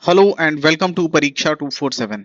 Hello and welcome to परीक्षा 247।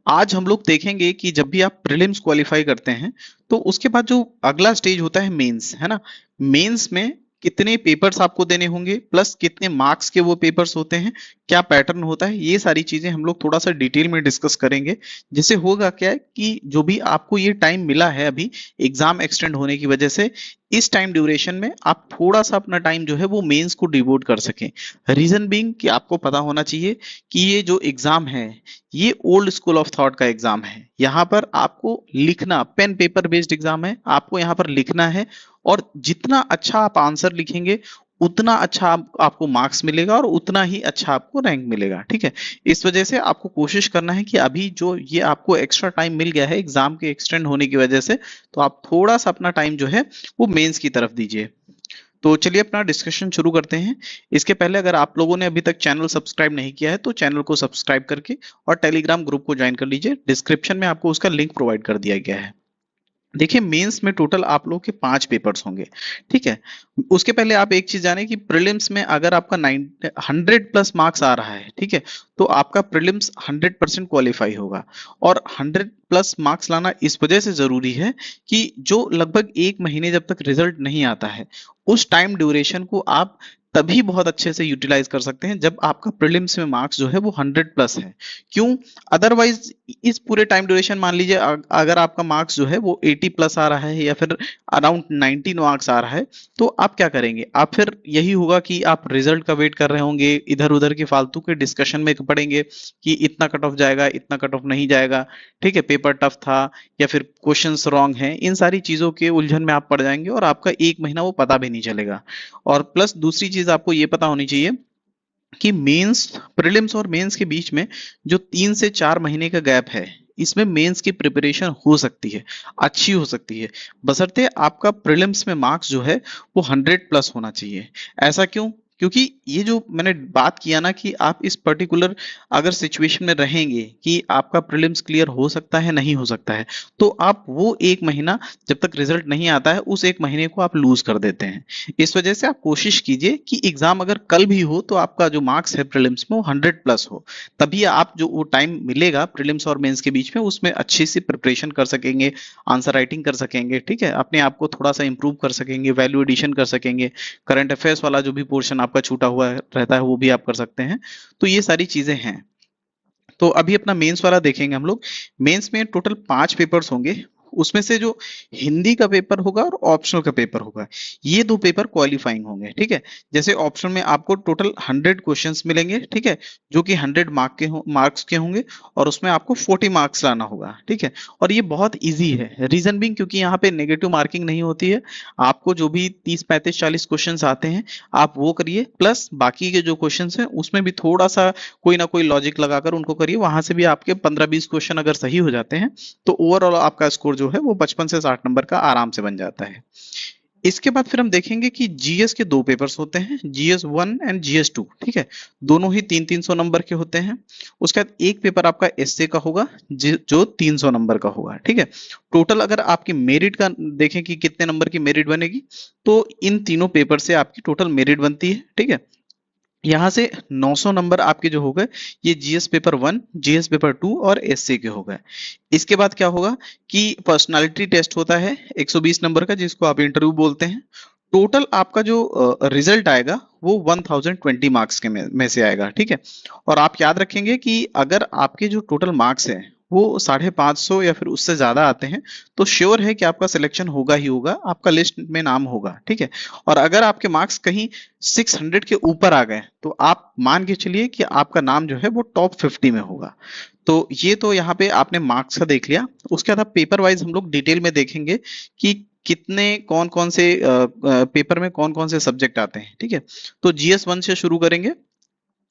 आज हम लोग देखेंगे कि जब भी आप प्रीलिम्स क्वालिफाई करते हैं तो उसके बाद जो अगला स्टेज होता है मेंस, है ना। मेंस में कितने पेपर्स आपको देने होंगे प्लस कितने मार्क्स के वो पेपर्स होते हैं, क्या पैटर्न होता है, ये सारी चीजें हम लोग थोड़ा सा डिटेल में डिस्कस करेंगे। जिससे होगा क्या है कि जो भी आपको ये टाइम मिला है अभी एग्जाम एक्सटेंड होने की वजह से, इस टाइम ड्यूरेशन में आप थोड़ा सा अपना टाइम जो है वो मेंस को डिवोट कर सकें। रीजन बीइंग कि आपको पता होना चाहिए कि ये जो एग्जाम है ये ओल्ड स्कूल ऑफ थॉट का एग्जाम है। यहाँ पर आपको लिखना, पेन पेपर बेस्ड एग्जाम है, आपको यहाँ पर लिखना है। और जितना अच्छा आप आंसर लिखेंगे उतना अच्छा आपको मार्क्स मिलेगा और उतना ही अच्छा आपको रैंक मिलेगा, ठीक है। इस वजह से आपको कोशिश करना है कि अभी जो ये आपको एक्स्ट्रा टाइम मिल गया है एग्जाम के एक्सटेंड होने की वजह से, तो आप थोड़ा सा अपना टाइम जो है वो मेंस की तरफ दीजिए। तो चलिए अपना डिस्कशन शुरू करते हैं। इसके पहले अगर आप लोगों ने अभी तक चैनल सब्सक्राइब नहीं किया है तो चैनल को सब्सक्राइब करके और टेलीग्राम ग्रुप को ज्वाइन कर लीजिए। डिस्क्रिप्शन में आपको उसका लिंक प्रोवाइड कर दिया गया है। देखिए मेंस में टोटल आप लोग के 5 पेपर्स होंगे, ठीक है। उसके पहले आप एक चीज जाने कि प्रीलिम्स में अगर आपका 100 प्लस मार्क्स आ रहा है, ठीक है, तो आपका प्रीलिम्स 100% क्वालिफाई होगा। और 100 प्लस मार्क्स लाना इस वजह से जरूरी है कि जो लगभग 1 महीने जब तक रिजल्ट नहीं आता है उस टाइम ड्यूरेशन को आप तभी बहुत अच्छे से यूटिलाइज कर सकते हैं जब आपका प्रीलिम्स में मार्क्स जो है वो 100 प्लस है। क्यों? अदरवाइज इस पूरे टाइम ड्यूरेशन मान लीजिए अगर आपका मार्क्स जो है वो 80 प्लस आ रहा है या फिर अराउंड 19 मार्क्स आ रहा है, तो आप क्या करेंगे? आप फिर यही होगा कि आप रिजल्ट का वेट कर रहे होंगे, इधर उधर के फालतू के डिस्कशन में पड़ेंगे कि इतना कट ऑफ जाएगा, इतना कट ऑफ नहीं जाएगा, ठीक है, पेपर टफ था या फिर क्वेश्चंस रॉन्ग हैं, इन सारी चीजों के उलझन में आप पड़ जाएंगे और आपका 1 महीना वो पता भी नहीं चलेगा। और प्लस दूसरी चीज आपको ये पता होनी चाहिए कि मेंस, प्रीलिम्स और मेंस के बीच में जो 3 से 4 महीने का गैप है, इसमें मेंस की प्रिपरेशन हो सकती है, अच्छी हो सकती है, बशर्ते आपका प्रीलिम्स में मार्क्स जो है वो 100 प्लस होना चाहिए। ऐसा क्यों? क्योंकि ये जो मैंने बात किया ना कि आप इस पर्टिकुलर अगर सिचुएशन में रहेंगे कि आपका प्रीलिम्स क्लियर हो सकता है, नहीं हो सकता है, तो आप वो 1 महीना जब तक रिजल्ट नहीं आता है उस 1 महीने को आप लूज कर देते हैं। इस वजह से आप कोशिश कीजिए कि एग्जाम अगर कल भी हो तो आपका जो मार्क्स है प्रीलिम्स में वो 100 प्लस हो। तभी आप जो वो टाइम मिलेगा प्रीलिम्स और मेंस के बीच में उसमें अच्छी सी प्रिपरेशन कर सकेंगे, आंसर राइटिंग कर सकेंगे, ठीक है, अपने आप को थोड़ा सा इंप्रूव कर सकेंगे, वैल्यू एडिशन कर सकेंगे, करंट अफेयर्स वाला जो भी पोर्शन आपका छूटा हुआ रहता है वो भी आप कर सकते हैं। तो ये सारी चीजें हैं। तो अभी अपना मेंस वाला देखेंगे हम लोग। मेंस में टोटल 5 पेपर्स होंगे। उसमें से जो हिंदी का पेपर होगा और ऑप्शनल का पेपर होगा, ये 2 पेपर क्वालिफाइंग होंगे, ठीक है। जैसे ऑप्शनल में आपको टोटल 100 क्वेश्चंस मिलेंगे, ठीक है, जो कि 100 मार्क्स के होंगे और उसमें आपको 40 मार्क्स लाना होगा, ठीक है। और ये बहुत इजी है, रीजन भी क्योंकि यहाँ पे नेगेटिव मार्किंग नहीं होती है। आपको जो भी 30 35 40 क्वेश्चंस आते हैं आप वो करिए, प्लस बाकी के जो क्वेश्चंस हैं उसमें भी थोड़ा सा कोई ना कोई लॉजिक लगाकर उनको करिए, वहां से भी आपके 15 20 क्वेश्चन अगर सही हो जाते हैं तो ओवरऑल आपका स्कोर जो है वो 55 से 60 नंबर का आराम से बन जाता है। इसके बाद फिर हम देखेंगे कि जीएस के 2 पेपर्स होते हैं, GS 1 एंड GS 2, ठीक है। दोनों ही 300 300 नंबर के होते हैं। उसके बाद एक पेपर आपका एसए का होगा जो 300 नंबर का होगा, ठीक है। टोटल अगर आपकी मेरिट का देखें कि कितने नंबर की मेरिट बनेगी, तो इन तीनों पेपर से आपकी टोटल मेरिट बनती है, ठीक है। यहाँ से 900 नंबर आपके जो हो गए ये जीएस पेपर 1, जीएस पेपर 2 और एसए के हो गए। इसके बाद क्या होगा कि पर्सनालिटी टेस्ट होता है 120 नंबर का, जिसको आप इंटरव्यू बोलते हैं। टोटल आपका जो रिजल्ट आएगा वो 1020 मार्क्स के में से आएगा, ठीक है। और आप याद रखेंगे कि अगर आपके जो टोटल मार्क्स है वो 550 या फिर उससे ज्यादा आते हैं तो श्योर है कि आपका सिलेक्शन होगा ही होगा, आपका लिस्ट में नाम होगा, ठीक है। और अगर आपके मार्क्स कहीं 600 के ऊपर आ गए तो आप मान के चलिए कि आपका नाम जो है वो टॉप 50 में होगा। तो ये तो यहाँ पे आपने मार्क्स का देख लिया। उसके बाद पेपर वाइज हम लोग डिटेल में देखेंगे कि कितने कौन कौन से पेपर में कौन कौन से सब्जेक्ट आते हैं, ठीक है। तो GS 1 से शुरू करेंगे।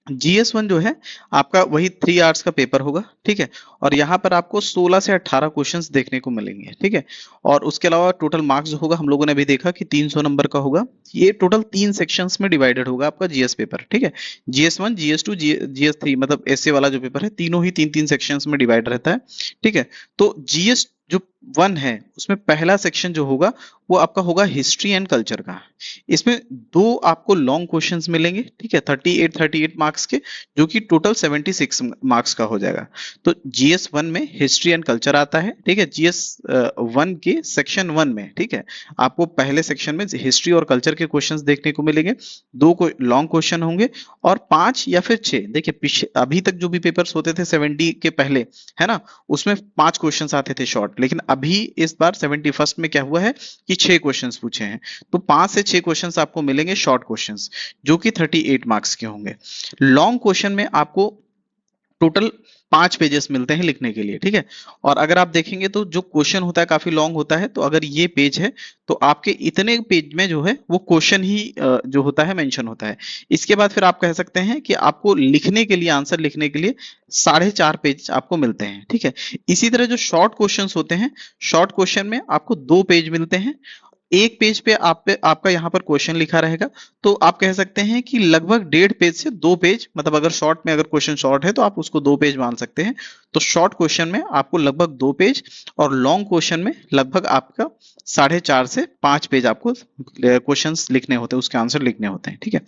GS 1 जो है आपका वही 3 आवर्स का पेपर होगा, ठीक है। और यहाँ पर आपको 16 से 18 क्वेश्चंस देखने को मिलेंगे, ठीक है। और उसके अलावा टोटल मार्क्स जो होगा हम लोगों ने अभी देखा कि 300 नंबर का होगा। ये टोटल 3 सेक्शंस में डिवाइडेड होगा आपका जीएस पेपर, ठीक है। GS 1, GS 2, GS 3, मतलब ऐसे वाला जो पेपर है तीनों ही 3 3 सेक्शंस में डिवाइड रहता है, ठीक है। तो GS जो 1 है उसमें पहला सेक्शन जो होगा वो आपका होगा हिस्ट्री एंड कल्चर का। इसमें दो आपको लॉन्ग क्वेश्चंस मिलेंगे, ठीक है, 38 मार्क्स के, जो कि टोटल 76 मार्क्स का हो जाएगा। तो जीएस 1 में हिस्ट्री एंड कल्चर आता है, ठीक है, जीएस 1 के सेक्शन 1 में, ठीक है, आपको पहले सेक्शन में हिस्ट्री और कल्चर के क्वेश्चंस देखने को मिलेंगे, दो लॉन्ग क्वेश्चन होंगे और 5 या फिर 6, देखिए पीछे अभी तक जो भी पेपर्स होते थे 70 के पहले, है ना, उसमें 5 क्वेश्चंस आते थे शॉर्ट, लेकिन अभी इस बार 71st में क्या हुआ है कि 6 क्वेश्चंस पूछे हैं। तो 5 से 6 क्वेश्चंस आपको मिलेंगे शॉर्ट क्वेश्चंस, जो कि 38 मार्क्स के होंगे। लॉन्ग क्वेश्चन में आपको टोटल 5 पेजेस मिलते हैं लिखने के लिए, ठीक है। और अगर आप देखेंगे तो जो क्वेश्चन होता है काफी लॉन्ग होता है, तो अगर ये पेज है तो आपके इतने पेज में जो है वो क्वेश्चन ही जो होता है मेंशन होता है। इसके बाद फिर आप कह सकते हैं कि आपको लिखने के लिए, आंसर लिखने के लिए 4.5 पेज आपको मिलते हैं, ठीक है। इसी तरह जो शॉर्ट क्वेश्चंस होते हैं, शॉर्ट क्वेश्चन में आपको 2 पेज मिलते हैं। एक पेज पे आपका यहाँ पर क्वेश्चन लिखा रहेगा, तो आप कह सकते हैं कि लगभग 1.5 पेज से 2 पेज, मतलब अगर शॉर्ट में, अगर क्वेश्चन शॉर्ट है तो आप उसको 2 पेज मान सकते हैं। तो शॉर्ट क्वेश्चन में आपको लगभग 2 पेज और लॉन्ग क्वेश्चन में लगभग आपका 4.5 से 5 पेज आपको क्वेश्चंस लिखने होते हैं, उसके आंसर लिखने होते हैं, ठीक है।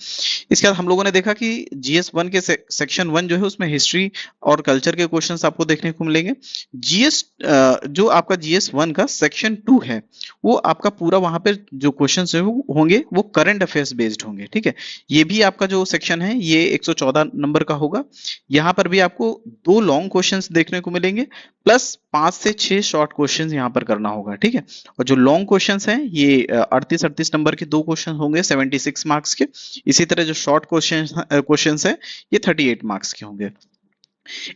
इसके बाद हम लोगों ने देखा कि जीएस 1 के सेक्शन 1 जो है उसमें हिस्ट्री और कल्चर के क्वेश्चंस आपको देखने को मिलेंगे। जीएस जो आपका जीएस 1 का सेक्शन 2 है, वो आपका पूरा वहां पर जो क्वेश्चंस होंगे वो करंट अफेयर्स बेस्ड होंगे, ठीक है। ये भी आपका जो सेक्शन है ये 114 नंबर का होगा। यहाँ पर भी आपको 2 लॉन्ग क्वेश्चंस देखने को मिलेंगे, प्लस 5 से 6 शॉर्ट क्वेश्चंस यहाँ पर करना होगा, ठीक है। और जो लॉन्ग क्वेश्चंस हैं ये 38 नंबर के 2 क्वेश्चन होंगे 76 मार्क्स के। इसी तरह जो शॉर्ट क्वेश्चंस है ये 38 मार्क्स के होंगे।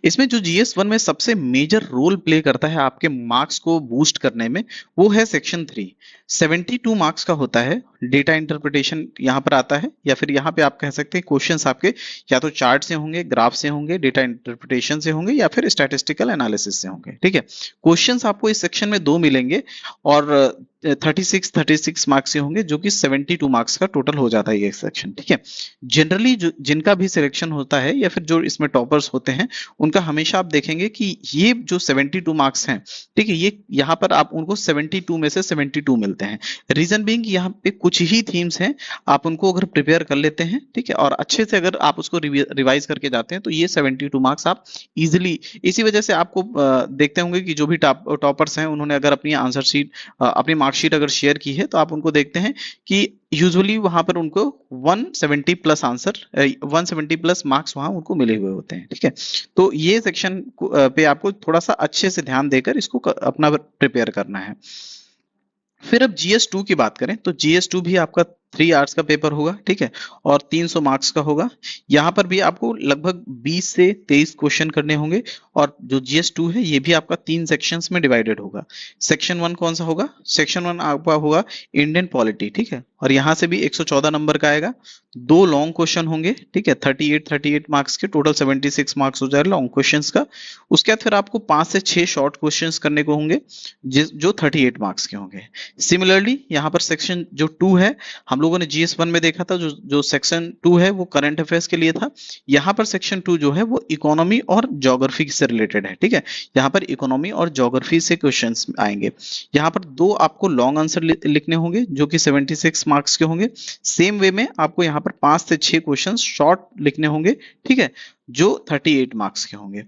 इसमें जो जीएस 1 में सबसे मेजर रोल प्ले करता है आपके मार्क्स को बूस्ट करने में, वो है सेक्शन 3। 72 मार्क्स का होता है। डेटा इंटरप्रिटेशन यहाँ पर आता है, या फिर यहाँ पे आप कह सकते हैं क्वेश्चंस आपके या तो चार्ट से होंगे, ग्राफ से होंगे, डेटा इंटरप्रिटेशन से होंगे, या फिर स्टैटिस्टिकल एनालिसिस से होंगे, ठीक है। क्वेश्चंस आपको इस सेक्शन में 2 मिलेंगे और 36 मार्क्स से होंगे, जो कि 72 मार्क्स का टोटल हो जाता है ये सेक्शन, ठीक है। जनरली जिनका भी सिलेक्शन होता है या फिर जो इसमें टॉपर्स होते हैं, उनका हमेशा आप देखेंगे कि ये जो 72 मार्क्स हैं, ठीक है, ये यहाँ पर आप उनको 72 में से 72 मिलते हैं। रीजन बीइंग यहाँ पे कुछ ही थीम्स हैं, आप उनको अगर प्रिपेयर कर लेते हैं, ठीक है, और अच्छे से अगर आप उसको रिवाइज करके जाते हैं, तो ये 72 मार्क्स आप इजिली, इसी वजह से आपको देखते होंगे कि जो भी टॉपर्स हैं उन्होंने अगर अपनी आंसर शीट, अपनी मार्कशीट अगर शेयर की है, तो आप उनको देखते हैं कि यूजुअली वहां पर उनको 170 प्लस आंसर, 170 प्लस मार्क्स वहां उनको मिले हुए होते हैं, ठीक है। तो ये सेक्शन पे आपको थोड़ा सा अच्छे से ध्यान देकर इसको अपना प्रिपेयर करना है। फिर अब जीएस 2 की बात करें तो जीएस 2 भी आपका 3 आवर्स का पेपर होगा, ठीक है, और 300 मार्क्स का होगा। यहाँ पर भी आपको लगभग 20 से 23 क्वेश्चन करने होंगे, और जो जीएस 2 है ये भी आपका 3 सेक्शंस में डिवाइडेड होगा। सेक्शन 1 कौन सा होगा? सेक्शन 1 आपका होगा इंडियन पॉलिटी, ठीक है, और यहाँ से भी 114 नंबर का आएगा। 2 लॉन्ग क्वेश्चन होंगे, ठीक है, 38 मार्क्स के, टोटल 76 मार्क्स हो जाएगा लॉन्ग क्वेश्चंस का। उसके बाद फिर आपको 5 से 6 शॉर्ट क्वेश्चंस करने को होंगे, जो 38 मार्क्स के होंगे। सिमिलरली यहाँ पर सेक्शन जो 2 है, हम लोगों ने जीएस 1 में देखा था, जो सेक्शन 2 है वो करंट अफेयर्स के लिए था। यहाँ पर सेक्शन 2 जो है वो इकोनॉमी और ज्योग्राफी से रिलेटेड है, ठीक है। यहाँ पर इकोनॉमी और ज्योग्राफी से क्वेश्चंस आएंगे। यहाँ पर 2 आपको लॉन्ग आंसर लिखने होंगे, जो कि 76 मार्क्स के होंगे। सेम वे में आपको यहाँ पर 5 से 6 क्वेश्चन शॉर्ट लिखने होंगे, ठीक है, जो 38 मार्क्स के होंगे।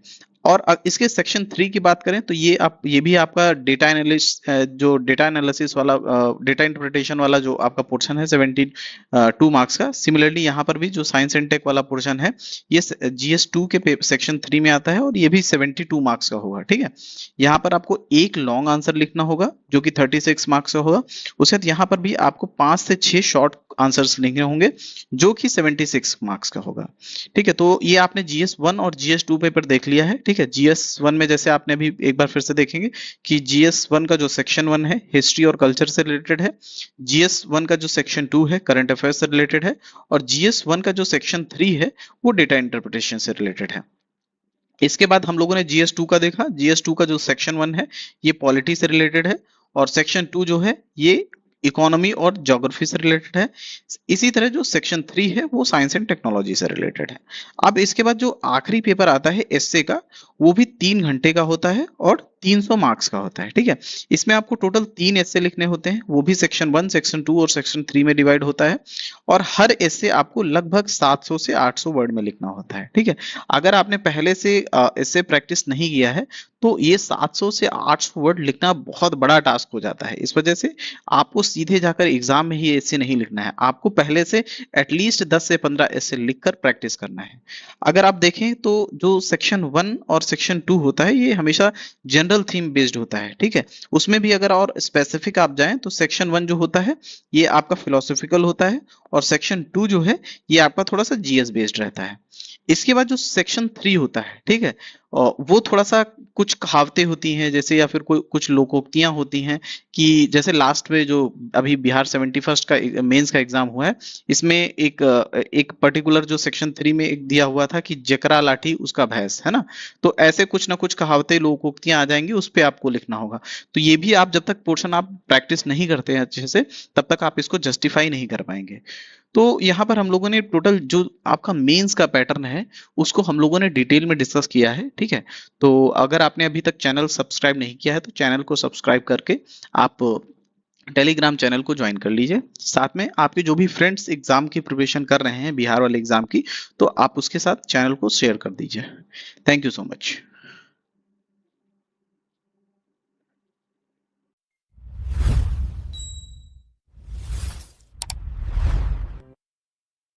और इसके सेक्शन 3 की बात करें तो ये भी आपका डेटा एनालिसिस वाला, डेटा इंटरप्रिटेशन वाला जो आपका पोर्शन है 72 मार्क्स का। सिमिलरली यहाँ पर भी जो साइंस एंड टेक वाला पोर्शन है ये जीएस 2 के सेक्शन 3 में आता है, और ये भी 72 मार्क्स का होगा, ठीक है। यहाँ पर आपको एक लॉन्ग आंसर लिखना होगा, जो कि 36 मार्क्स का होगा। उसके बाद यहाँ पर भी आपको 5 से 6 शॉर्ट आंसर्स लिखने होंगे, जो कि 76 मार्क्स का होगा, ठीक है। तो ये आपने जीएस 1 और जीएस 2 पेपर देख लिया है, ठीक है। जीएस 1 में जैसे आपने अभी एक बार फिर से देखेंगे कि जीएस 1 का जो सेक्शन 1 है हिस्ट्री और कल्चर से रिलेटेड है, जीएस 1 का जो सेक्शन 2 है करंट अफेयर्स से रिलेटेड है, और जीएस 1 का जो सेक्शन 3 है वो डेटा इंटरप्रिटेशन से रिलेटेड है। इसके बाद हम लोगों ने जीएस 2 का देखा। जीएस 2 का जो सेक्शन 1 है ये पॉलिटी से रिलेटेड है, और सेक्शन 2 जो है ये इकोनॉमी और ज्योग्राफी से रिलेटेड है। इसी तरह जो सेक्शन 3 है वो साइंस एंड टेक्नोलॉजी से रिलेटेड है। अब इसके बाद जो आखिरी पेपर आता है एसए का, वो भी 3 घंटे का होता है और 300 मार्क्स का होता है, ठीक है। इसमें आपको टोटल 3 एस्से लिखने होते हैं, वो भी सेक्शन 1, सेक्शन 2 और सेक्शन 3 में डिवाइड होता है, और हर एस्से आपको लगभग 700 से 800 वर्ड में लिखना होता है, ठीक है। अगर आपने पहले से एस्से प्रैक्टिस नहीं किया है तो ये 700 से 800 वर्ड लिखना बहुत बड़ा टास्क हो जाता है। इस वजह से आपको सीधे जाकर एग्जाम में ही एस्से नहीं लिखना है, आपको पहले से एटलीस्ट 10 से 15 एस्से लिखकर प्रैक्टिस करना है। अगर आप देखें तो जो सेक्शन 1 और सेक्शन 2 होता है ये हमेशा जनरल थीम बेस्ड होता है, ठीक है। उसमें भी अगर और स्पेसिफिक आप जाएं तो सेक्शन 1 जो होता है ये आपका फिलोसॉफिकल होता है, और सेक्शन 2 जो है ये आपका थोड़ा सा जीएस बेस्ड रहता है। इसके बाद जो सेक्शन 3 होता है, ठीक है, वो थोड़ा सा कुछ कहावतें होती हैं जैसे, या फिर कोई कुछ लोकोक्तियां होती हैं कि जैसे लास्ट में जो अभी बिहार 71st का मेंस का एग्जाम हुआ है, इसमें एक पर्टिकुलर जो सेक्शन 3 में एक दिया हुआ था कि जकरा लाठी उसका भैंस, है ना। तो ऐसे कुछ ना कुछ कहावतें लोकोक्तियां आ जाएंगी, उस पे आपको लिखना होगा। तो ये भी आप जब तक पोर्शन आप प्रैक्टिस नहीं करते हैं अच्छे से, तब तक आप इसको जस्टिफाई नहीं कर पाएंगे। तो यहाँ पर हम लोगों ने टोटल जो आपका मेंस का पैटर्न है उसको हम लोगों ने डिटेल में डिस्कस किया है, ठीक है। तो अगर आपने अभी तक चैनल सब्सक्राइब नहीं किया है तो चैनल को सब्सक्राइब करके आप टेलीग्राम चैनल को ज्वाइन कर लीजिए। साथ में आपके जो भी फ्रेंड्स एग्जाम की प्रिपरेशन कर रहे हैं बिहार वाले एग्जाम की, तो आप उसके साथ चैनल को शेयर कर दीजिए। Thank you so much.